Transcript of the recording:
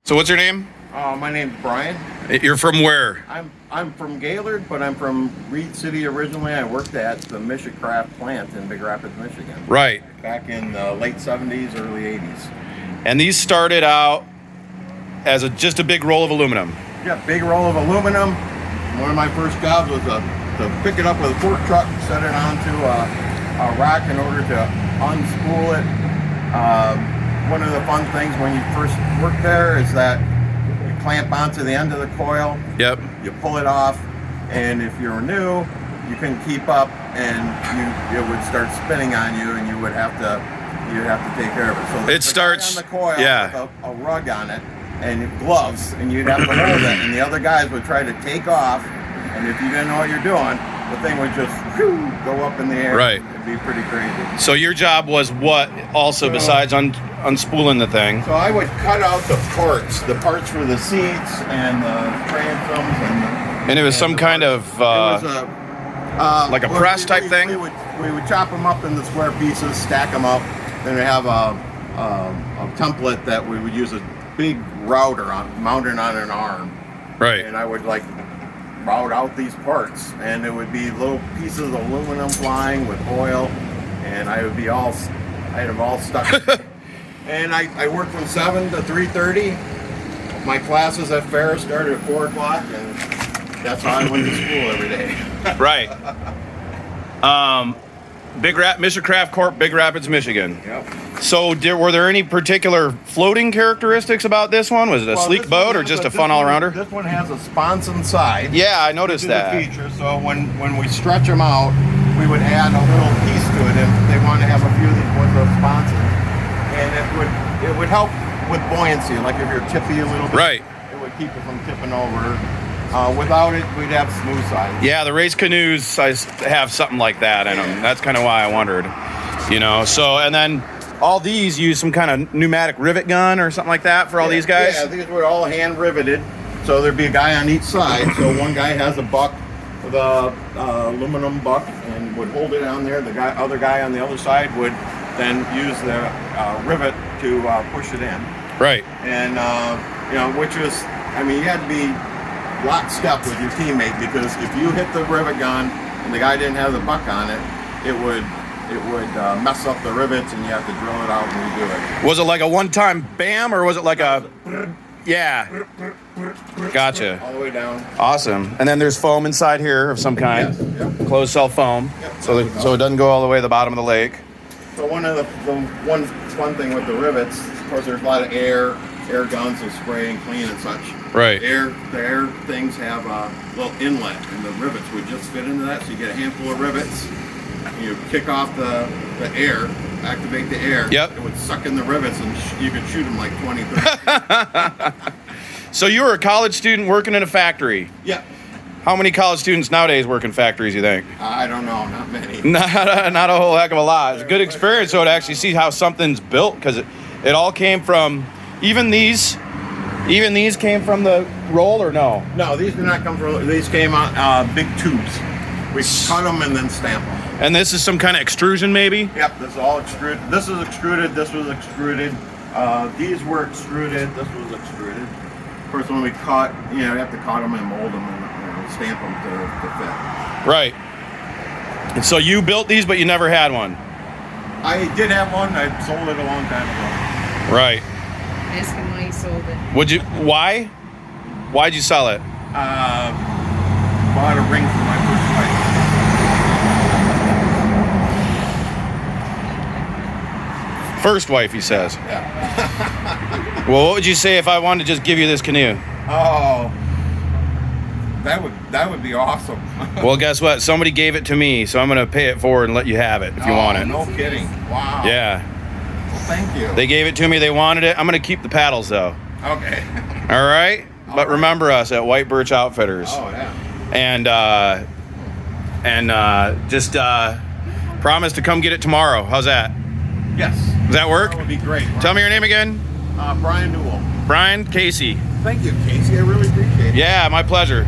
So what's your name? My name's Bryan. You're from where? I'm from Gaylord, but I'm from Reed City originally. I worked at the Michicraft plant in Big Rapids, Michigan. Right. Back in the late 70s, early 80s. And these started out as just a big roll of aluminum. Yeah, big roll of aluminum. One of my first jobs was to pick it up with a fork truck, set it onto a rack in order to unspool it. One of the fun things when you first work there is that you clamp onto the end of the coil. Yep. You pull it off, and if you're new, you couldn't keep up, and it would start spinning on you, and you'd have to take care of it. So it starts on the coil yeah. with a rug on it and gloves, and you'd have to hold it, and the other guys would try to take off, and if you didn't know what you're doing, the thing would just go up in the air. Right. It'd be pretty crazy. So your job was what also besides unspooling the thing? So I would cut out the parts for the seats and the transoms and it was some kind of like a press type thing? We would chop them up into square pieces, stack them up, then we have a template that we would use a big router mounted on an arm. Right. And I would route out these parts, and it would be little pieces of aluminum flying with oil, and I'd have all stuck. And I worked from 7 to 3:30. My classes at Ferris started at 4 o'clock, and that's how I went to school every day. Right. Michicraft Corp, Big Rapids, Michigan. Yep. So were there any particular floating characteristics about this one? Was it a sleek boat or just a fun all-arounder? This one has a sponson side. Yeah, I noticed that. Feature. So when we stretch them out, we would add a little piece to it if they want to have a few of these with those sponsons. And it would help with buoyancy, like if you're tippy a little bit. Right. It would keep it from tipping over. Without it, we'd have smooth sides. Yeah, the race canoes I have something like that in them. That's kind of why I wondered. So and then all these use some kind of pneumatic rivet gun or something like that for all these guys? Yeah, these were all hand riveted. So there'd be a guy on each side. So one guy has a buck with a aluminum buck and would hold it on there. The other guy on the other side would then use the rivet to push it in. Right. And, which was, you had to be lockstep with your teammate, because if you hit the rivet gun and the guy didn't have the buck on it, it would mess up the rivets, and you have to drill it out and redo it. Was it like a one-time bam, or was it like a... Yeah. Gotcha. All the way down. Awesome. And then there's foam inside here of some kind. Yes. Yep. Closed cell foam. Yep. So it doesn't go all the way to the bottom of the lake. So one fun thing with the rivets, of course, there's a lot of air guns to spray and clean and such. Right. The air things have a little inlet, and the rivets would just fit into that. So you get a handful of rivets. You kick off the air, activate the air. Yep. It would suck in the rivets, and you could shoot them like 20, 30. So you were a college student working in a factory. Yeah. How many college students nowadays work in factories, you think? I don't know, not many. Not a whole heck of a lot. It's a good experience, though, to actually see how something's built, because it all came from, even these came from the roll, or no? No, these did not come from, these came out big tubes. We cut them and then stamp them. And this is some kind of extrusion, maybe? Yep, this is all extruded. This is extruded, this was extruded. These were extruded, this was extruded. Of course, when we cut, you have to cut them and mold them and stamp them to fit. Right. And so you built these, but you never had one? I did have one. I sold it a long time ago. Right. Ask him why he sold it. Why? Why'd you sell it? Bought a ring for my first wife. First wife, he says. Yeah. Well, what would you say if I wanted to just give you this canoe? Oh, that would be awesome. Well, guess what? Somebody gave it to me, so I'm going to pay it forward and let you have it if you want it. No kidding. Wow. Yeah. Well, thank you. They gave it to me. They wanted it. I'm going to keep the paddles, though. Okay. All right? But remember us at White Birch Outfitters. Oh, yeah. And just promise to come get it tomorrow. How's that? Yes. Does that work? That would be great. Tell me your name again. Bryan Newell. Brian Casey. Thank you, Casey. I really appreciate it. Yeah, my pleasure.